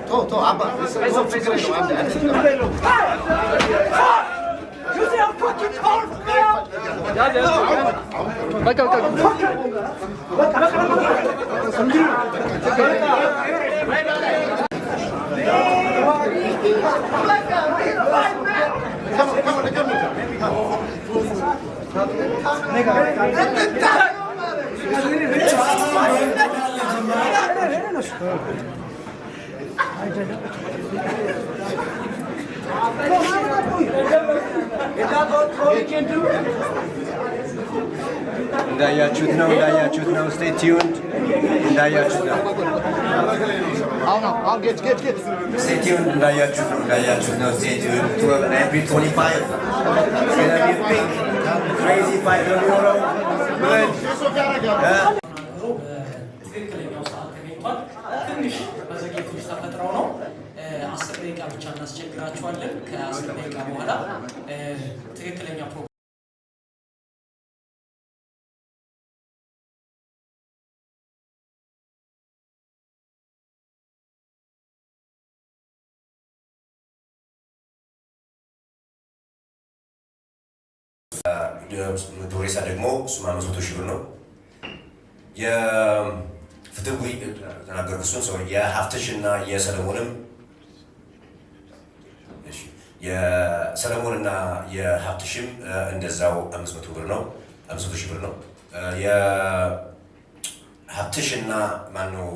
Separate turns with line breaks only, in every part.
تو عبا
እንዳያችሁት ነው stay tuned እንዳያችሁት ነው
አሁን ጌት
stay tuned እንዳያችሁት ነው stay tuned to April 25 it's gonna be a big crazy fight tomorrow good
ትንሽ በዘግየቶች ተፈጥረው ነው 10 ደቂቃ ብቻ እናስቸግራችኋለን ከ10 ደቂቃ በኋላ ትክክለኛ
ዶሬሳ ደግሞ እሱም 500,000 ብር ነው። ፍትጉ ተናገርኩ ሰው የሀፍትሽና የሰለሞንና የሀፍትሽም እንደዛው 500,000 ብር ነው 500,000 ብር ነው። የሀፍትሽና ማነው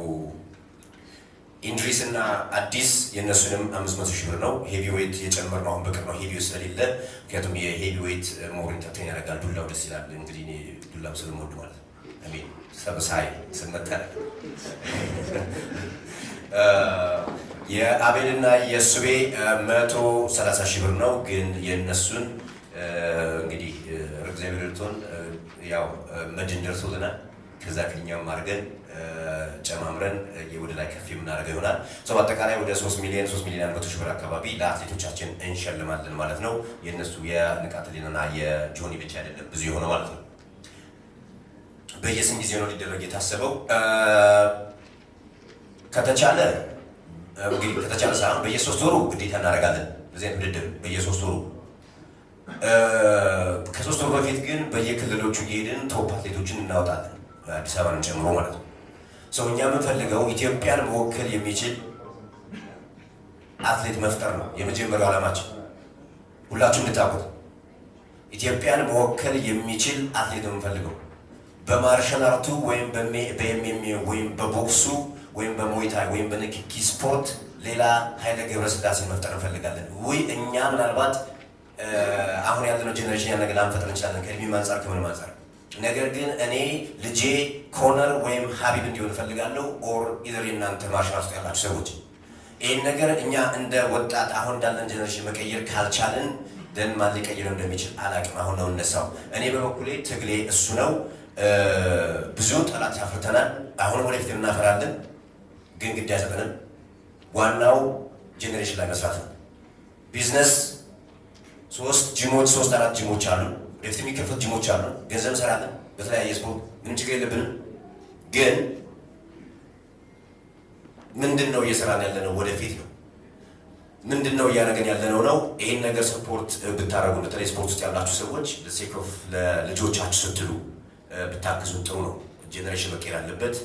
ኢንድሪስና አዲስ የነሱንም 500,000 ብር ነው። ሄቪዌት የጨመርነው አሁን በቅርብ ነው ሄቪዌት ስለሌለ፣ ምክንያቱም የሄቪዌት ሞር ኢንተርቴን ያደርጋል። ዱላው ደስ ይላል። እንግዲህ እኔ ዱላም ስለምወድ ማለት ነው። አሜን ሰብሳይ ስመጣ የአቤልና የሱቤ 130,000 ብር ነው። ግን የነሱን እንግዲህ እግዚአብሔር ይርቶን ያው መድን ደርሶልናል። ከዛ ከኛም አድርገን ጨማምረን ወደ ላይ ከፍ የምናደርገው ይሆናል። ሰው አጠቃላይ ወደ 3 ሚሊዮን 100,000 ብር አካባቢ ለአትሌቶቻችን እንሸልማለን ማለት ነው። የነሱ የንቃተ ህሊናና የጆኒ ብቻ አይደለም ብዙ የሆነ ማለት ነው። በየስንት ጊዜ ነው ሊደረግ የታሰበው? ከተቻለ ሳይሆን በየ3 ወሩ ግዴታ እናደርጋለን። በዚህ ውድድር በየ3 ወሩ ከ3 ወሩ በፊት ግን በየክልሎቹ እየሄድን ቶፕ አትሌቶችን እናወጣለን፣ አዲስ አበባን ጨምሮ ማለት ነው። ሰው እኛ የምንፈልገው ኢትዮጵያን መወከል የሚችል አትሌት መፍጠር ነው የመጀመሪያው ዓላማችን። ሁላችሁም እንድታውቁት ኢትዮጵያን መወከል የሚችል አትሌት ነው የምንፈልገው። በማርሻል አርቱ ወይም በኤምኤምኤ ወይም በቦክሱ ወይም በሙይታይ ወይም በንክኪ ስፖርት ሌላ ኃይለ ገብረስላሴ መፍጠር እንፈልጋለን። እኛ ምናልባት አሁን ያለነው ጄኔሬሽን ያን ነገር ላንፈጥር እንችላለን ከእድሜም አንጻር ከምንም አንጻር። ነገር ግን እኔ ልጄ ኮነር ወይም ሀቢብ እንዲሆን እፈልጋለሁ። ኦር ኢዘር የእናንተ ማርሻል አርት ያላችሁ ሰዎች ይህን ነገር እኛ እንደ ወጣት አሁን እንዳለን ጄኔሬሽን መቀየር ካልቻልን ደን ማን ሊቀይረው እንደሚችል አላቅም። አሁን ነው እነሳው። እኔ በበኩሌ ትግሌ እሱ ነው። ብዙ ጠላት ያፍርተናል። አሁን ወደፊት እናፈራለን፣ ግን ግድ አይሰጠንም። ዋናው ጄኔሬሽን ላይ መስራት ነው። ቢዝነስ 3-4 ጂሞች አሉ፣ ወደፊት የሚከፈቱ ጂሞች አሉ። ገንዘብ እንሰራለን በተለያየ ስፖርት፣ ምንም ችግር የለብንም። ግን ምንድን ነው እየሰራን ያለነው? ወደፊት ነው ምንድን ነው እያደረገን ያለነው ነው። ይህን ነገር ሰፖርት ብታደርጉ፣ በተለይ ስፖርት ውስጥ ያላችሁ ሰዎች ለሴክ ኦፍ ለልጆቻችሁ ስትሉ ብታግዙ ጥሩ ነው። ጄኔሬሽን መቀየር አለበት።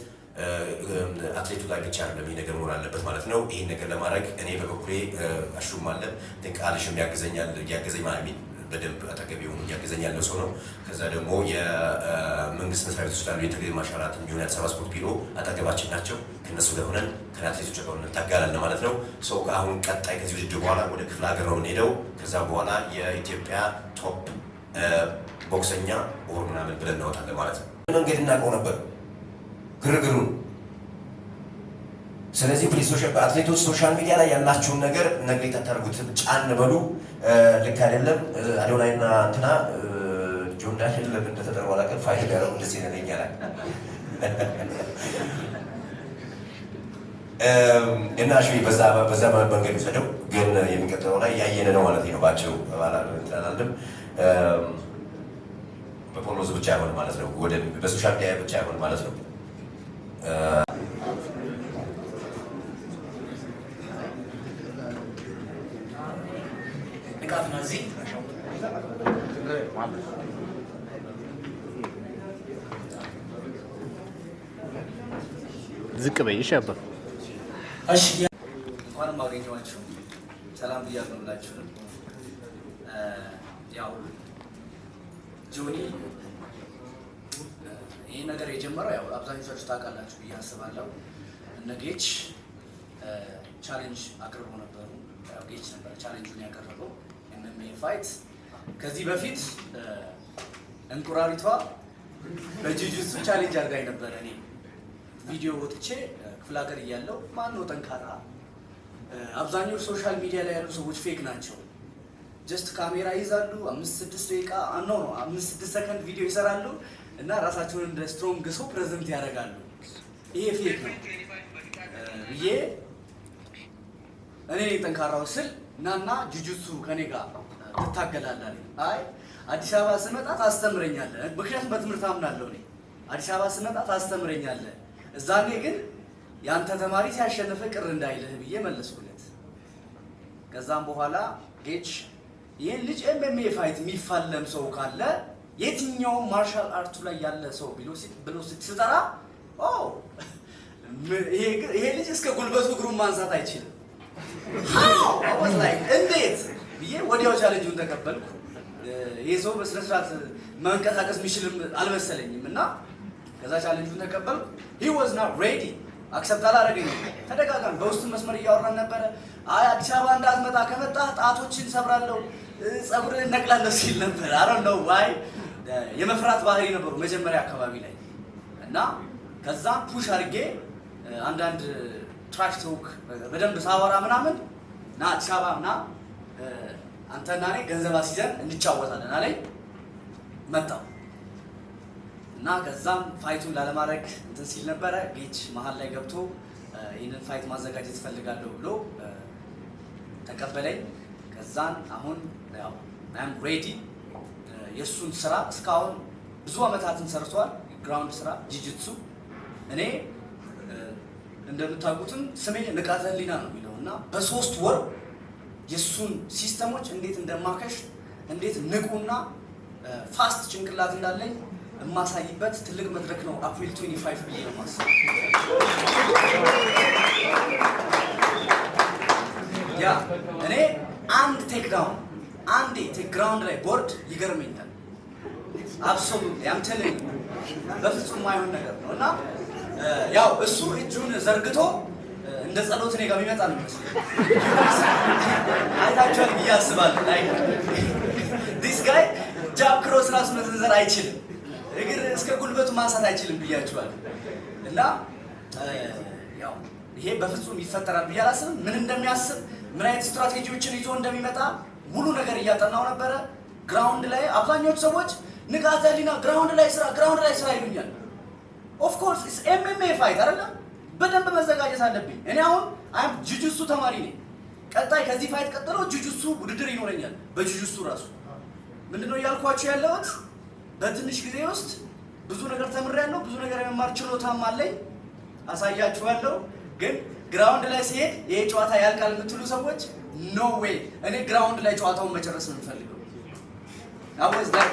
አትሌቱ ላይ ብቻ አይደለም ይህ ነገር መሆን አለበት ማለት ነው። ይህን ነገር ለማድረግ እኔ በበኩሌ አሹም አለ ቃልሽም ያገዘኝ ማለት በደንብ አጠገብ የሆኑ እያገዘኝ ያለው ሰው ነው። ከዛ ደግሞ የመንግስት መስሪያ ቤቶች ስላሉ የተገቢ ማሻራት እንዲሆን የአዲስ አበባ ስፖርት ቢሮ አጠገባችን ናቸው። ከነሱ ጋር ሆነን ከአትሌቶች ጋር ሆነን ታጋላለን ማለት ነው። ሰው አሁን ቀጣይ ከዚህ ውድድር በኋላ ወደ ክፍለ ሀገር ነው የምንሄደው። ከዛ በኋላ የኢትዮጵያ ቶፕ ቦክሰኛ ኦር ምናምን ብለን እናወጣለን ማለት ነው። መንገድ እናውቀው ነበር ግርግሩን። ስለዚህ ፕሊዝ አትሌቶች ሶሻል ሚዲያ ላይ ያላችሁን ነገር ነግሬት አታርጉት፣ ጫን በሉ። ልክ አይደለም። አዶናይና እንትና ጆን ዳንኤል ለምን እንደተጠሩ አላውቅም። ፋይል ያደረጉ እንደዚህ ነገኛ ላይ እና እሺ፣ በዛ መንገድ ወሰደው። ግን የሚቀጥለው ላይ ያየነ ነው ማለት ነው። ባቸው ባላለም በፖሎዝ ብቻ አይሆን ማለት ነው። ወደ በሶሻል ሚዲያ ብቻ አይሆን ማለት ነው።
እዚህ
ዝቅ በይ ሸባ
እሺ
እንኳንም አገኘኋችሁ። ሰላም ብያለሁ ሁላችሁንም። ያው ጆኒ ይህ ነገር የጀመረው ያው አብዛኞቻችሁ ታውቃላችሁ ብዬ አስባለሁ። እነ ጌች ቻሌንጅ አቅርቦ ነበሩ። ጌች ነበር ቻሌንጁን ያቀረበው MMA ፋይት። ከዚህ በፊት እንቁራሪቷ በጂጂትሱ ቻሌንጅ አድርጋኝ ነበረ። እኔ ቪዲዮ ወጥቼ ክፍለ ሀገር እያለሁ ማነው ጠንካራ? አብዛኞቹ ሶሻል ሚዲያ ላይ ያሉ ሰዎች ፌክ ናቸው። ጀስት ካሜራ ይዛሉ፣ 5-6 ደቂቃ ነው 5-6 ሰከንድ ቪዲዮ ይሰራሉ እና ራሳቸውን እንደ ስትሮንግ ሰው ፕሬዘንት ያደርጋሉ። ይሄ ፌክ ነው ብዬ እኔ ጠንካራው ስል ናና ጁጁትሱ ከኔ ጋር ትታገላለህ። አይ አዲስ አበባ ስመጣ ታስተምረኛለህ፣ ምክንያቱም በትምህርት አምናለሁ እኔ። አዲስ አበባ ስመጣ ታስተምረኛለህ፣ እዛኔ ግን ያንተ ተማሪ ሲያሸንፍ ቅር እንዳይልህ ብዬ መለስኩለት። ከዛም በኋላ ጌች ይህን ልጅ MMA ፋይት የሚፋለም ሰው ካለ የትኛውም ማርሻል አርቱ ላይ ያለ ሰው ብሎ ስትጠራ ይሄ ልጅ እስከ ጉልበቱ እግሩን ማንሳት አይችልም። እንዴት ብዬ ወዲያው ቻሌንጁን ተቀበልኩ። ይሄ ሰው በስነስርዓት መንቀሳቀስ የሚችልም አልመሰለኝም እና ከዛ ቻሌንጁን ተቀበልኩ። he was not ready አክሰፕት አላደረገኝም። ተደጋጋሚ በውስጥ መስመር እያወራን ነበረ። አይ አዲስ አበባ እንዳትመጣ፣ ከመጣ ጣቶችን ሰብራለሁ፣ ጸጉርን እነቅላለሁ ሲል ነበር። አረ ነው ዋይ የመፍራት ባህሪ ነበሩ መጀመሪያ አካባቢ ላይ እና ከዛ ፑሽ አድርጌ አንዳንድ ትራክ ቶክ በደንብ ሳወራ ምናምን ና አዲስ አበባ እና አንተና እኔ ገንዘብ አስይዘን እንጫወታለን አለኝ። መጣሁ እና ከዛም ፋይቱን ላለማድረግ እንትን ሲል ነበረ። ጌች መሀል ላይ ገብቶ ይህንን ፋይት ማዘጋጀት እፈልጋለሁ ብሎ ተቀበለኝ። ከዛን አሁን ያው አም ሬዲ። የእሱን ስራ እስካሁን ብዙ አመታትን ሰርቷል። ግራውንድ ስራ ጂጂትሱ። እኔ እንደምታውቁትም ስሜ ንቃተ ህሊና ነው የሚለው እና በ3 ወር የእሱን ሲስተሞች እንዴት እንደማከሽ እንዴት ንቁና ፋስት ጭንቅላት እንዳለኝ የማሳይበት ትልቅ መድረክ ነው። አፕሪል 25 ብዬ ነው የማስበው። ያ እኔ አንድ ቴክዳውን አንዴ ቴክግራውንድ ላይ ቦርድ ይገርመኛል። አብሶሉትሊ አም ቴሊንግ በፍጹም ማይሆን ነገር ነው እና ያው እሱ እጁን ዘርግቶ እንደ ጸሎት እኔ ጋር የሚመጣ ነው የሚመስለኝ። አይታችኋል ብዬ አስባለሁ። ዲስ ጋይ ጃብ ክሮስ ራሱ መዘንዘር አይችልም፣ እግር እስከ ጉልበቱ ማንሳት አይችልም ብያችኋል። እና ያው ይሄ በፍጹም ይፈጠራል ብዬ አላስብም። ምን እንደሚያስብ ምን አይነት ስትራቴጂዎችን ይዞ እንደሚመጣ ሙሉ ነገር እያጠናው ነበረ። ግራውንድ ላይ አብዛኞቹ ሰዎች ንቃተ ህሊና ግራውንድ ላይ ስራ ይሉኛል። ኦፍ ኮርስ ኢትስ MMA ፋይት አይደለም፣ በደንብ መዘጋጀት አለብኝ። እኔ አሁን አም ጁጁትሱ ተማሪ ነኝ። ቀጣይ ከዚህ ፋይት ቀጥሎ ጁጁትሱ ውድድር ይኖረኛል። በጁጁትሱ ራሱ ምንድነው እያልኳችሁ ያለሁት በትንሽ ጊዜ ውስጥ ብዙ ነገር ተምሬያለሁ። ብዙ ነገር የመማር ችሎታም አለኝ፣ አሳያችኋለሁ። ግን ግራውንድ ላይ ሲሄድ ይሄ ጨዋታ ያልቃል የምትሉ ሰዎች ኖ ዌይ። እኔ ግራውንድ ላይ ጨዋታውን መጨረስ ነው የምፈልገው። አወዝ ላይ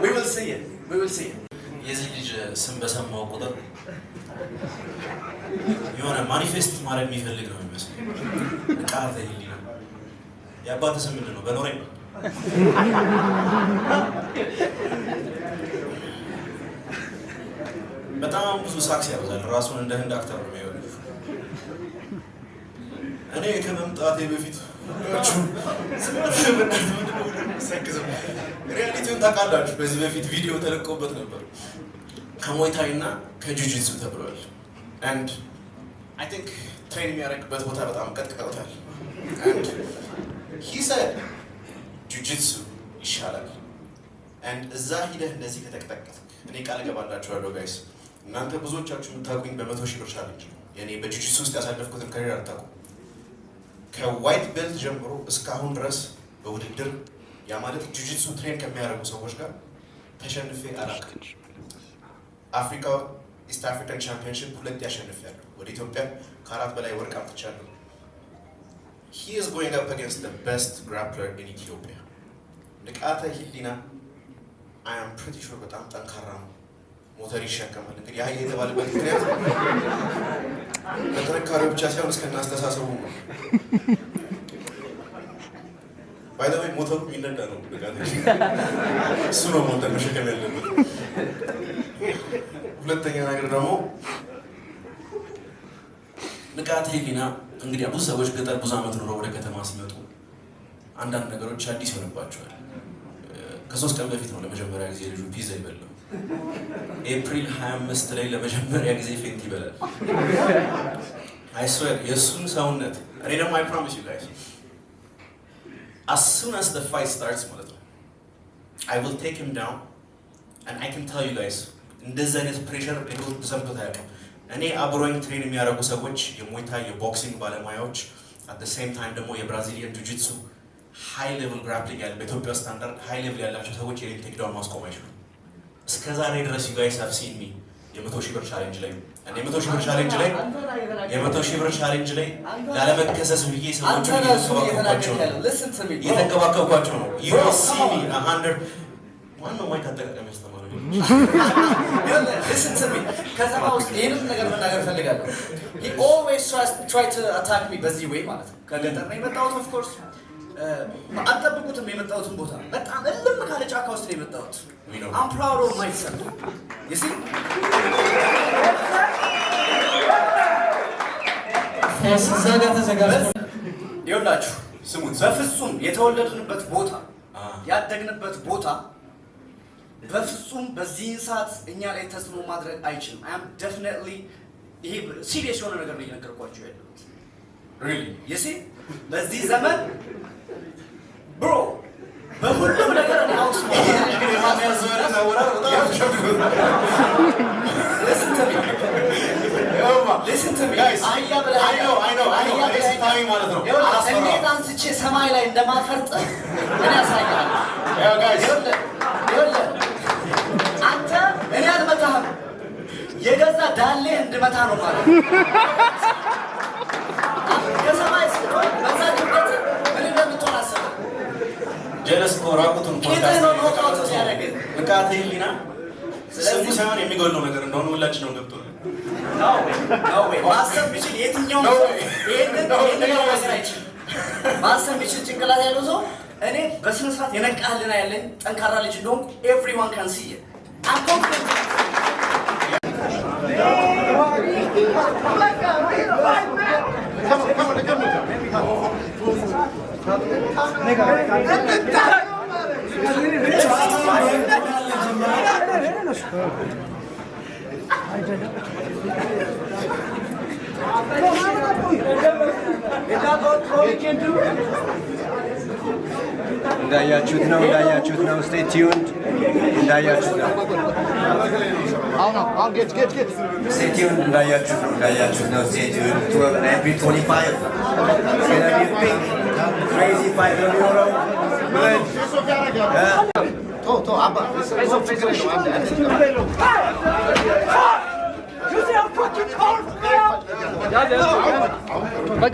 we will see it
የዚህ ልጅ ስም በሰማው ቁጥር የሆነ ማኒፌስት ማድረግ የሚፈልግ ነው የሚመስለው። ንቃተ ህሊና ነው። የአባትህ ስም ምንድን ነው? በኖሬ በጣም ብዙ ሳክስ ያበዛል። ራሱን እንደ ህንድ አክተር ነው የሚሆነው። እኔ ከመምጣቴ በፊት ሪያሊቲውን ታውቃላችሁ። በዚህ በፊት ቪዲዮ ተለቆበት ነበር። ከሞይታይ እና ከጁጂትሱ ተብሏል። አንድ አይ ቲንክ ትሬን የሚያደርግበት ቦታ በጣም ቀጥቀውታል። አንድ ሂ ሰድ ጁጂትሱ ይሻላል። አንድ እዛ ሂደህ እንደዚህ ከተቀጠቀጥክ እኔ ቃል እገባላችኋለሁ ጋይስ፣ እናንተ ብዙዎቻችሁ የምታውቁኝ በ100,000 ብር ቻሌንጅ ነው። የኔ በጁጂትሱ ውስጥ ያሳለፍኩትን ከሪር አታውቁም። ከዋይት ቤልት ጀምሮ እስካሁን ድረስ በውድድር ያ ማለት ጁጂትሱ ትሬን ከሚያደርጉ ሰዎች ጋር ተሸንፌ አላውቅም። አፍሪካ ኢስት አፍሪካን ቻምፒዮንሺፕ 2 ያሸንፊያለሁ። ወደ ኢትዮጵያ ከ4 በላይ ወርቅ አምጥቻለሁ። he is going up against the best grappler in Ethiopia. ንቃተ ህሊና I am pretty sure በጣም ጠንካራ ነው። ሞተር ይሸከማል። እንግዲህ ያ የተባለበት ምክንያት በጥንካሬው ብቻ ሳይሆን እስከ አስተሳሰቡ ነው። By the way, ሞተሩ የሚነዳ ነው። እሱ ነው ሞተር መሸከም ያለበት። ሁለተኛ ነገር ደግሞ ንቃተ ህሊና እንግዲህ ብዙ ሰዎች ገጠር ብዙ ዓመት ኖረው ወደ ከተማ ሲመጡ አንዳንድ ነገሮች አዲስ ይሆንባቸዋል። ከ3 ቀን በፊት ነው ለመጀመሪያ ጊዜ ልጁ ፒዛ ይበላው። ኤፕሪል 25 ላይ ለመጀመሪያ ጊዜ ፌንት ይበላል። I swear የሱን ሰውነት እኔ ደግሞ I promise you guys as soon as the fight starts ማለት ነው I will take him down and I can tell you guys እንደዚህ አይነት ፕሬሸር ቢሆን ተሰምቶት አያውቅም። እኔ አብሮኝ ትሬን የሚያደርጉ ሰዎች የሙay thai የቦክሲንግ ባለሙያዎች at the same time ደግሞ የብራዚሊያን ጁጂትሱ ሃይ ሌቭል ግራፕሊንግ ያለ በኢትዮጵያ ስታንዳርድ ሃይ ሌቭል ያላቸው ሰዎች የኔን ቴክ ዳውን ማስቆም አይችሉም። እስከዛሬ ድረስ you guys have seen me የ100,000 ብር ቻሌንጅ ላይ የ100,000 ብር ቻሌንጅ ላይ የ100,000 ብር ቻሌንጅ ላይ ላለመከሰስ ብዬ ሰዎችን እየተንከባከብኳቸው ነው። you will see me 100 ዋናው ማይክ አጠቃቀም ያስተማረው
listen to me ከተማ ውስጥ ይሄንን ነገር መናገር ፈልጋለሁ። he always try to attack me በዚህ way ማለት ነው። ከገጠር ነው የመጣሁት of course አልጠብቁትም የመጣሁትን ቦታ በጣም እልም ካለ ጫካ ውስጥ ነው የመጣሁት። I'm proud of myself you see
ተዘጋ ተዘጋጅቶ
ይኸውላችሁ ስሙት። በፍጹም የተወለድንበት ቦታ ያደግንበት ቦታ በፍጹም በዚህ ሰዓት እኛ ላይ ተጽዕኖ ማድረግ አይችልም። I am definitely ይሄ ሲሪየስ የሆነ ነገር ነው እየነገርኳችሁ ያለሁት really you see በዚህ ዘመን ብሮ በሁሉም ነገር ነው አውስ ነው listen to me guys I know this is time ማለት ነው እንዴት አንስቼ ሰማይ ላይ እንደማፈርጥ እኔ ያሳያለሁ
yeah guys
አንተ እኔ አልመታህም የገዛ ዳሌ እንድመታ ነው ማለት ከሰማይ ስትሆን በዛችበት ምን እንደምትሆን አስበው።
ጀለስ ኮራቁቱን ፖድካስት ንቃተ ህሊና ስሙ ሳይሆን የሚጎለው ነገር እንደሆነ ሁላችን ነው ገብቶናል።
ማሰብ ቢችል የትኛውም ይሄንን ነገር አይችልም። ማሰብ ቢችል ጭንቅላት ያለው ሰው እኔ በስነ ስርዓት የነቃልና ያለኝ ጠንካራ ልጅ እንደሆንኩ everyone can see it. I'm confident.
እንዳያችሁት ነው stay tuned እንዳያችሁት ነው stay tuned እንዳያችሁት ነው stay tuned to April 25 it's gonna be a big crazy fight in Europe to abba
Bak.